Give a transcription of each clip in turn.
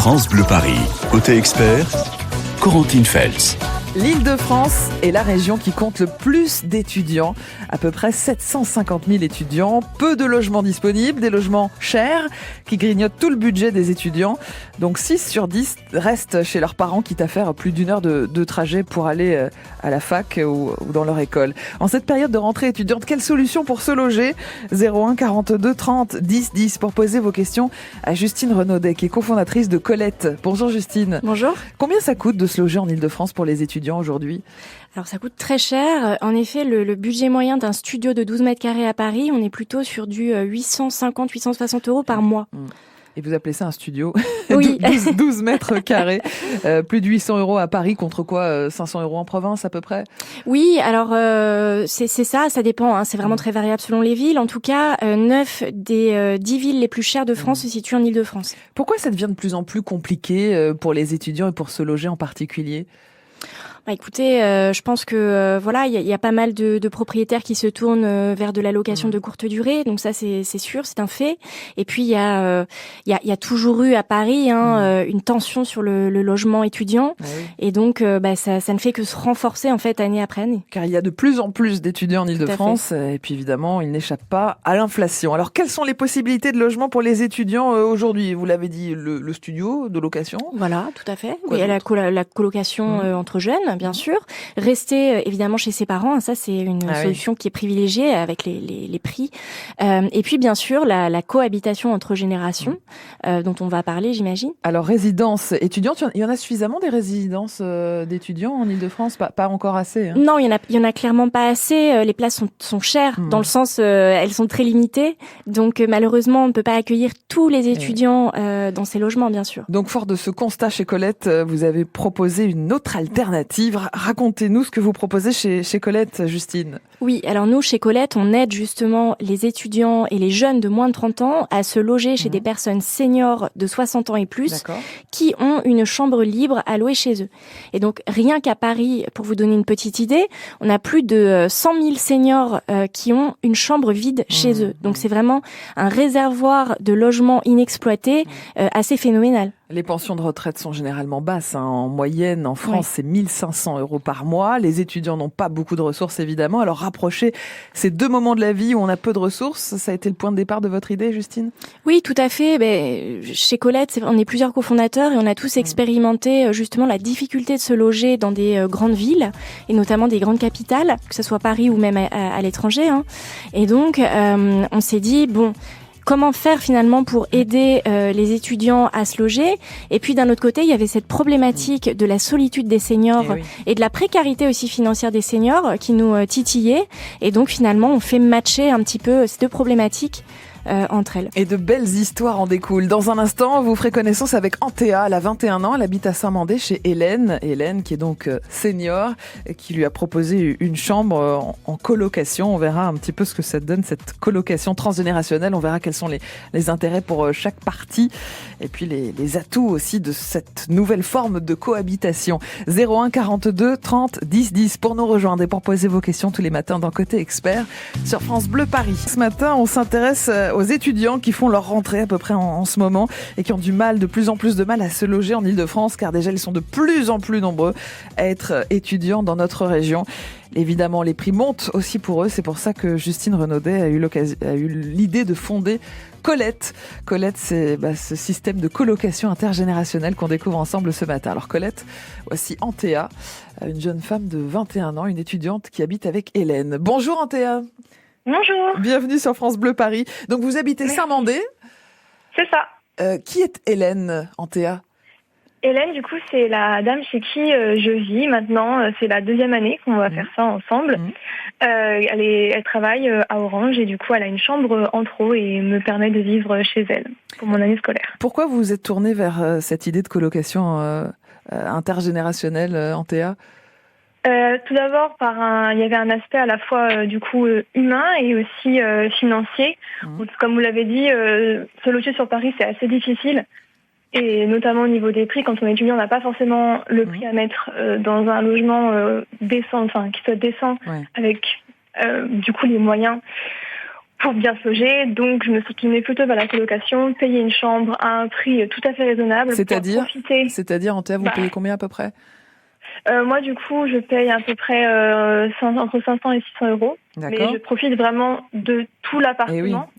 France Bleu Paris. Côté expert, Corentine Feltz. L'Île-de-France est la région qui compte le plus d'étudiants, à peu près 750 000 étudiants, peu de logements disponibles, des logements chers qui grignotent tout le budget des étudiants. Donc 6 sur 10 restent chez leurs parents, quitte à faire plus d'1 heure de trajet pour aller à la fac ou dans leur école. En cette période de rentrée étudiante, quelle solution pour se loger ? 01 42 30 10 10 pour poser vos questions à Justine Renaudet, qui est cofondatrice de Colette. Bonjour Justine. Bonjour. Combien ça coûte de se loger en Île-de-France pour les étudiants aujourd'hui ? Alors ça coûte très cher. En effet, le budget moyen d'un studio de 12 mètres carrés à Paris, on est plutôt sur du 850-860 € par mois. Et vous appelez ça un studio ? Oui. 12 mètres carrés. Plus de 800 € à Paris, contre quoi 500 € en province à peu près ? Oui, alors c'est ça dépend. Hein, c'est vraiment très variable selon les villes. En tout cas, 9 des 10 villes les plus chères de France se situent en Île-de-France. Pourquoi ça devient de plus en plus compliqué pour les étudiants et pour se loger en particulier ? Écoutez, je pense que voilà, il y a pas mal de propriétaires qui se tournent vers de la location de courte durée, donc ça c'est sûr, c'est un fait. Et puis il y a toujours eu à Paris une tension sur le logement étudiant, et donc ça ne fait que se renforcer en fait année après année. Car il y a de plus en plus d'étudiants en Île-de-France, et puis évidemment ils n'échappent pas à l'inflation. Alors quelles sont les possibilités de logement pour les étudiants aujourd'hui ? Vous l'avez dit, le studio de location. Voilà, tout à fait. Il y a la colocation entre jeunes, bien sûr. Rester évidemment chez ses parents, ça c'est une solution qui est privilégiée avec les prix. Et puis bien sûr la cohabitation entre générations dont on va parler, j'imagine. Alors résidence étudiante, il y en a suffisamment des résidences d'étudiants en Île-de-France ? Pas encore assez. Non, il y en a clairement pas assez. Les places sont chères dans le sens elles sont très limitées. Donc malheureusement on ne peut pas accueillir tous les étudiants dans ces logements, bien sûr. Donc fort de ce constat chez Colette, vous avez proposé une autre alternative. Racontez-nous ce que vous proposez chez Colette, Justine. Oui, alors nous, chez Colette, on aide justement les étudiants et les jeunes de moins de 30 ans à se loger chez des personnes seniors de 60 ans et plus qui ont une chambre libre à louer chez eux. Et donc, rien qu'à Paris, pour vous donner une petite idée, on a plus de 100 000 seniors qui ont une chambre vide chez eux. Donc, c'est vraiment un réservoir de logements inexploités assez phénoménal. Les pensions de retraite sont généralement basses. En moyenne, en France, c'est 1 500 € par mois. Les étudiants n'ont pas beaucoup de ressources, évidemment. Alors, rapprocher ces deux moments de la vie où on a peu de ressources, ça a été le point de départ de votre idée, Justine ? Oui, tout à fait. Chez Colette, on est plusieurs cofondateurs et on a tous expérimenté justement la difficulté de se loger dans des grandes villes et notamment des grandes capitales, que ce soit Paris ou même à l'étranger. Et donc, on s'est dit, comment faire finalement pour aider les étudiants à se loger ? Et puis d'un autre côté, il y avait cette problématique de la solitude des seniors et de la précarité aussi financière des seniors qui nous titillait. Et donc finalement, on fait matcher un petit peu ces deux problématiques entre elles. Et de belles histoires en découlent. Dans un instant, vous ferez connaissance avec Antea. Elle a 21 ans, elle habite à Saint-Mandé chez Hélène. Hélène qui est donc senior, qui lui a proposé une chambre en colocation. On verra un petit peu ce que ça donne, cette colocation transgénérationnelle. On verra quels sont les intérêts pour chaque partie. Et puis les atouts aussi de cette nouvelle forme de cohabitation. 01 42 30 10 10 pour nous rejoindre et pour poser vos questions tous les matins dans Côté Expert sur France Bleu Paris. Ce matin, on s'intéresse aux étudiants qui font leur rentrée à peu près en ce moment et qui ont de plus en plus de mal à se loger en Île-de-France, car déjà ils sont de plus en plus nombreux à être étudiants dans notre région. Évidemment, les prix montent aussi pour eux. C'est pour ça que Justine Renaudet a eu l'idée de fonder Colette. Colette, c'est ce système de colocation intergénérationnelle qu'on découvre ensemble ce matin. Alors Colette, voici Antea, une jeune femme de 21 ans, une étudiante qui habite avec Hélène. Bonjour Antea. Bonjour. Bienvenue sur France Bleu Paris. Donc vous habitez Saint-Mandé. C'est ça. Qui est Hélène, Antea ? Hélène, du coup, c'est la dame chez qui je vis maintenant. C'est la 2e année qu'on va faire ça ensemble. Elle travaille à Orange et du coup, elle a une chambre en trop et me permet de vivre chez elle pour mon année scolaire. Pourquoi vous vous êtes tournée vers cette idée de colocation intergénérationnelle, Antea ? Tout d'abord, il y avait un aspect à la fois humain et aussi financier. Comme vous l'avez dit, se loger sur Paris, c'est assez difficile. Et notamment au niveau des prix, quand on est étudiant, on n'a pas forcément le prix à mettre dans un logement décent, qui soit décent, avec les moyens. pour bien se loger. Donc, je me suis tournée plutôt vers la colocation, payer une chambre à un prix tout à fait raisonnable. C'est-à-dire, Anthea, vous payez combien à peu près? Moi, du coup, je paye à peu près entre 500 et 600 euros. D'accord. Mais je profite vraiment de tout l'appartement,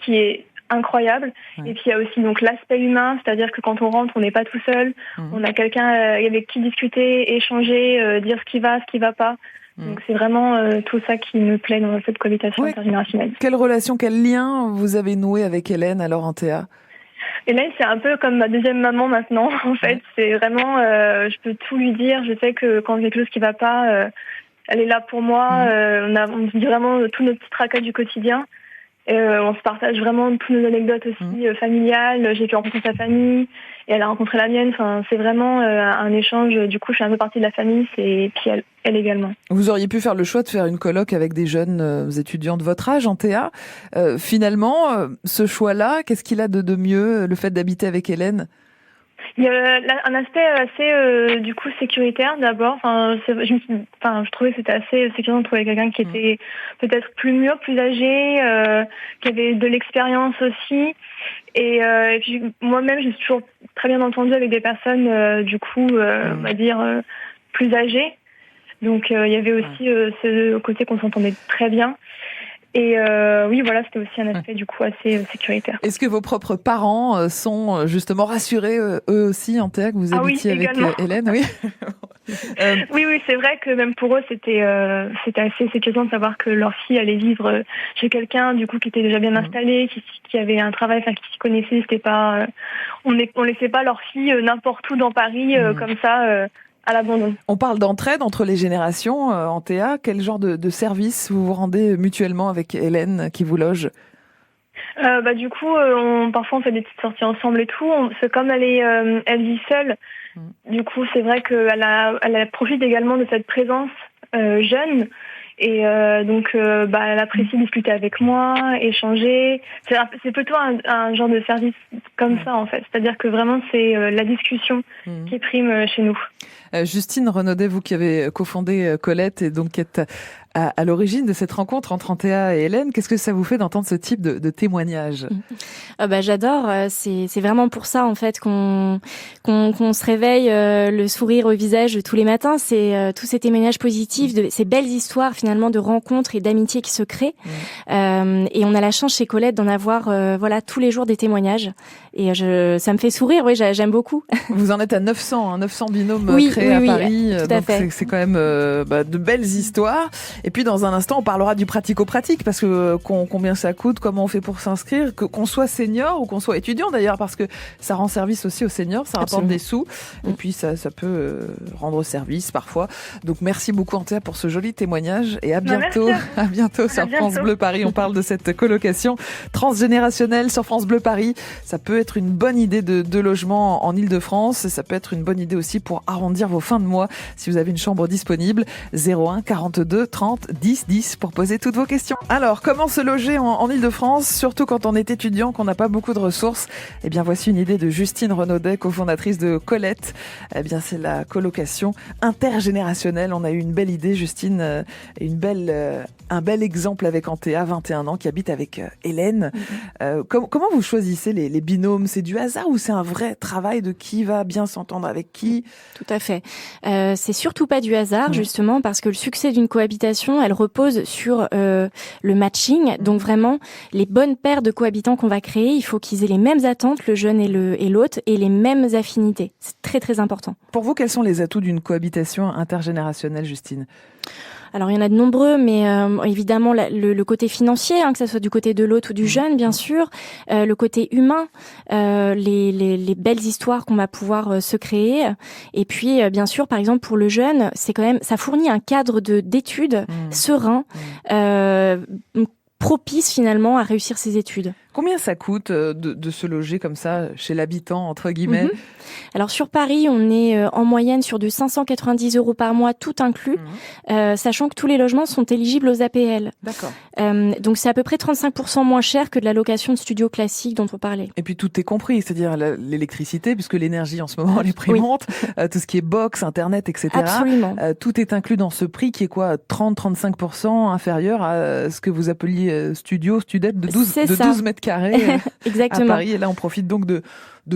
qui est incroyable. Ouais. Et puis, il y a aussi donc l'aspect humain, c'est-à-dire que quand on rentre, on n'est pas tout seul. On a quelqu'un avec qui discuter, échanger, dire ce qui va pas. Donc, c'est vraiment tout ça qui me plaît dans cette cohabitation intergénérationnelle. Quelle relation, quel lien vous avez noué avec Hélène, alors, Anthea? Hélène, c'est un peu comme ma deuxième maman maintenant. En fait, c'est vraiment, je peux tout lui dire. Je sais que quand il y a quelque chose qui va pas, elle est là pour moi. On se dit vraiment tous nos petits tracas du quotidien. On se partage vraiment toutes nos anecdotes aussi familiales. J'ai pu rencontrer sa famille et elle a rencontré la mienne. Enfin, c'est vraiment un échange. Du coup, je suis un peu partie de la famille. Et puis elle également. Vous auriez pu faire le choix de faire une coloc avec des jeunes étudiants de votre âge, Anthea. Finalement, ce choix-là, qu'est-ce qu'il a de mieux, le fait d'habiter avec Hélène? Il y a un aspect assez du coup sécuritaire d'abord. Je trouvais que c'était assez sécurisant de trouver quelqu'un qui était peut-être plus mûr, plus âgé, qui avait de l'expérience aussi. Et puis moi-même, j'ai toujours très bien entendu avec des personnes on va dire plus âgées. Donc il y avait aussi ce côté qu'on s'entendait très bien. Et c'était aussi un aspect du coup assez sécuritaire. Est-ce que vos propres parents sont justement rassurés eux aussi, Anthea, que vous habitiez avec Hélène? Oui. Oui, c'est vrai que même pour eux, c'était assez sécurisant de savoir que leur fille allait vivre chez quelqu'un du coup qui était déjà bien installé, qui avait un travail, qui s'y connaissait. C'était pas, on laissait pas leur fille n'importe où dans Paris comme ça. À l'abandon. On parle d'entraide entre les générations, Anthea. Quel genre de service vous vous rendez mutuellement avec Hélène qui vous loge? Parfois on fait des petites sorties ensemble et tout. C'est comme elle vit seule. Du coup, c'est vrai qu'elle profite également de cette présence jeune. Et elle apprécie discuter avec moi, échanger. C'est plutôt un genre de service comme ça, en fait. C'est-à-dire que vraiment, c'est la discussion qui prime chez nous. Justine Renaudet, vous qui avez cofondé Colette et donc qui êtes à l'origine de cette rencontre entre Anthea et Hélène, qu'est-ce que ça vous fait d'entendre ce type de témoignage? J'adore. C'est vraiment pour ça en fait qu'on se réveille le sourire au visage tous les matins. C'est tous ces témoignages positifs, ces belles histoires finalement de rencontres et d'amitié qui se créent. Et on a la chance chez Colette d'en avoir tous les jours des témoignages. Et ça me fait sourire. Oui, j'aime beaucoup. Vous en êtes à 900 binômes créés à Paris. Tout à fait. C'est quand même de belles histoires. Et puis dans un instant, on parlera du pratico-pratique parce que combien ça coûte, comment on fait pour s'inscrire, qu'on soit senior ou qu'on soit étudiant d'ailleurs, parce que ça rend service aussi aux seniors, ça rapporte des sous. Et puis ça peut rendre service parfois. Donc merci beaucoup Anthea pour ce joli témoignage et à bientôt. À bientôt sur France Bleu Paris. On parle de cette colocation transgénérationnelle sur France Bleu Paris. Ça peut être une bonne idée de logement en Ile-de-France. Ça peut être une bonne idée aussi pour arrondir vos fins de mois si vous avez une chambre disponible. 01 42 30 10 10 pour poser toutes vos questions. Alors, comment se loger en Ile-de-France, surtout quand on est étudiant, qu'on n'a pas beaucoup de ressources? Eh bien, voici une idée de Justine Renaudet, cofondatrice de Colette. Eh bien, c'est la colocation intergénérationnelle. On a eu une belle idée, Justine, et un bel exemple avec Anthea, 21 ans, qui habite avec Hélène. Comment vous choisissez les binômes? C'est du hasard ou c'est un vrai travail de qui va bien s'entendre avec qui? Tout à fait. C'est surtout pas du hasard, justement, parce que le succès d'une cohabitation, elle repose sur le matching. Donc vraiment, les bonnes paires de cohabitants qu'on va créer, il faut qu'ils aient les mêmes attentes, le jeune et l'autre, et les mêmes affinités. C'est très très important. Pour vous, quels sont les atouts d'une cohabitation intergénérationnelle, Justine? Alors il y en a de nombreux, mais évidemment le côté financier, que ça soit du côté de l'autre ou du jeune, bien sûr, le côté humain, les belles histoires qu'on va pouvoir se créer, et puis bien sûr, par exemple pour le jeune, c'est quand même, ça fournit un cadre d'études serein, propice finalement à réussir ses études. Combien ça coûte de se loger comme ça chez l'habitant, entre guillemets? Alors sur Paris, on est en moyenne sur de 590 € par mois, tout inclus, sachant que tous les logements sont éligibles aux APL. D'accord. Donc c'est à peu près 35% moins cher que de la location de studio classique dont on parlait. Et puis tout est compris, c'est-à-dire l'électricité, puisque l'énergie en ce moment, les prix montent, tout ce qui est box, internet, etc. Absolument. Tout est inclus dans ce prix qui est quoi, 30-35% inférieur à ce que vous appeliez studette de 12 mètres carrés Exactement. à Paris. Et là, on profite donc de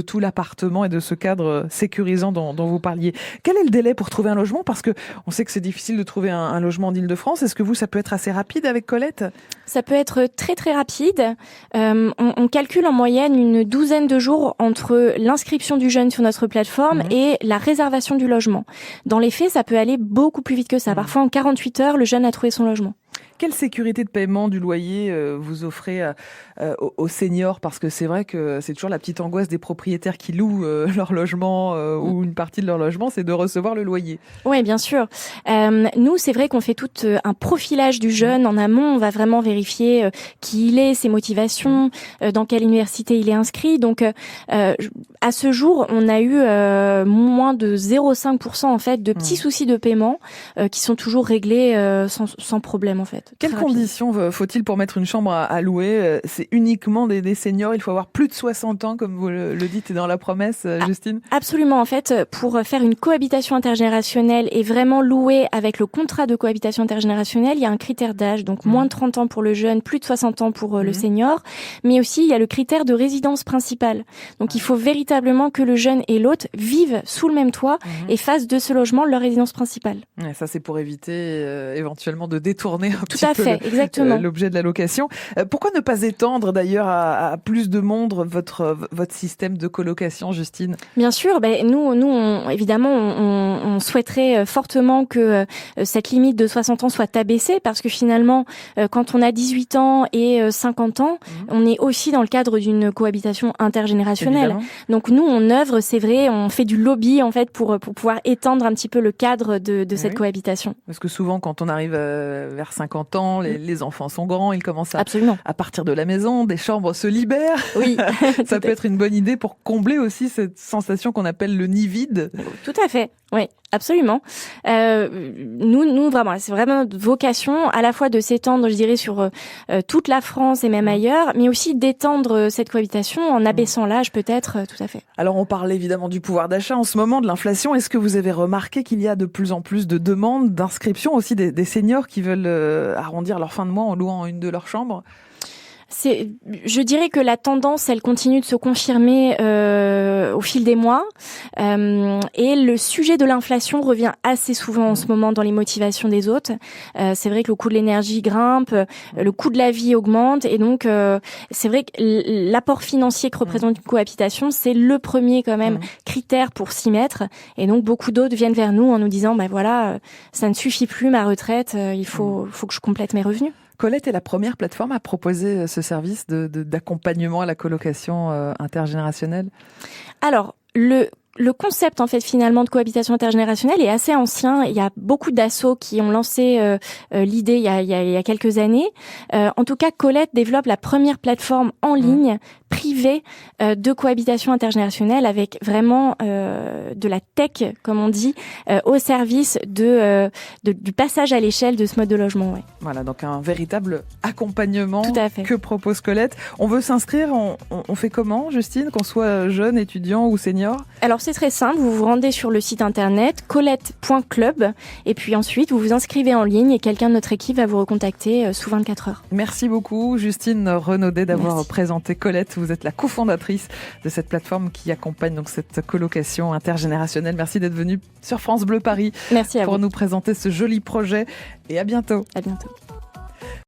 tout l'appartement et de ce cadre sécurisant dont vous parliez. Quel est le délai pour trouver un logement? Parce que on sait que c'est difficile de trouver un logement en Île-de-France. Est-ce que ça peut être assez rapide avec Colette? Ça peut être très très rapide. On calcule en moyenne une douzaine de jours entre l'inscription du jeune sur notre plateforme et la réservation du logement. Dans les faits, ça peut aller beaucoup plus vite que ça. Parfois, en 48 heures, le jeune a trouvé son logement. Quelle sécurité de paiement du loyer vous offrez aux seniors? Parce que c'est vrai que c'est toujours la petite angoisse des propriétaires qui louent leur logement ou une partie de leur logement, c'est de recevoir le loyer. Oui, bien sûr. Nous, c'est vrai qu'on fait tout un profilage du jeune en amont. On va vraiment vérifier qui il est, ses motivations, dans quelle université il est inscrit. Donc, à ce jour, on a eu moins de 0,5% en fait de petits soucis de paiement qui sont toujours réglés sans problème en fait. Quelles conditions faut-il pour mettre une chambre à louer? C'est uniquement des seniors? Il faut avoir plus de 60 ans, comme vous le dites dans la promesse, Justine? Absolument. En fait, pour faire une cohabitation intergénérationnelle et vraiment louer avec le contrat de cohabitation intergénérationnelle, il y a un critère d'âge. Donc, moins de 30 ans pour le jeune, plus de 60 ans pour le senior. Mais aussi, il y a le critère de résidence principale. Donc, il faut véritablement que le jeune et l'hôte vivent sous le même toit et fassent de ce logement leur résidence principale. Ouais, ça, c'est pour éviter éventuellement de détourner un Tout petit à peu fait, exactement. L'objet de la location. Pourquoi ne pas étendre d'ailleurs à plus de monde votre système de colocation, Justine? Bien sûr, nous évidemment, on souhaiterait fortement que cette limite de 60 ans soit abaissée parce que finalement, quand on a 18 ans et 50 ans, on est aussi dans le cadre d'une cohabitation intergénérationnelle. Évidemment. Donc nous, on œuvre, c'est vrai, on fait du lobby en fait pour pouvoir étendre un petit peu le cadre de cette cohabitation. Parce que souvent, quand on arrive vers 50 ans, les enfants sont grands, ils commencent à partir de la maison, des chambres se libèrent. Oui. Ça peut être une bonne idée pour combler aussi cette sensation qu'on appelle le nid vide. Tout à fait, oui. Absolument. Nous vraiment, c'est vraiment notre vocation à la fois de s'étendre, je dirais, sur toute la France et même ailleurs, mais aussi d'étendre cette cohabitation en abaissant l'âge peut-être, tout à fait. Alors on parle évidemment du pouvoir d'achat en ce moment, de l'inflation. Est-ce que vous avez remarqué qu'il y a de plus en plus de demandes d'inscription aussi des seniors qui veulent arrondir leur fin de mois en louant une de leurs chambres? Je dirais que la tendance, elle continue de se confirmer au fil des mois. Et le sujet de l'inflation revient assez souvent en ce moment dans les motivations des hôtes. C'est vrai que le coût de l'énergie grimpe, le coût de la vie augmente. Et donc, c'est vrai que l'apport financier que représente une cohabitation, c'est le premier quand même critère pour s'y mettre. Et donc, beaucoup d'hôtes viennent vers nous en nous disant, voilà, ça ne suffit plus ma retraite, il faut que je complète mes revenus. Colette est la première plateforme à proposer ce service d'accompagnement à la colocation intergénérationnelle? Alors, le concept en fait finalement de cohabitation intergénérationnelle est assez ancien. Il y a beaucoup d'assos qui ont lancé l'idée il y a quelques années. En tout cas, Colette développe la première plateforme en ligne privée de cohabitation intergénérationnelle avec vraiment de la tech, comme on dit, au service du passage à l'échelle de ce mode de logement. Ouais. Voilà, donc un véritable accompagnement Tout à fait. Que propose Colette. On veut s'inscrire, on fait comment, Justine, qu'on soit jeune, étudiant ou senior? Alors c'est très simple, vous vous rendez sur le site internet colette.club et puis ensuite vous vous inscrivez en ligne et quelqu'un de notre équipe va vous recontacter sous 24 heures. Merci beaucoup Justine Renaudet d'avoir présenté Colette. Vous êtes la cofondatrice de cette plateforme qui accompagne donc cette colocation intergénérationnelle. Merci d'être venue sur France Bleu Paris. Merci à vous. Pour nous présenter ce joli projet et à bientôt. À bientôt.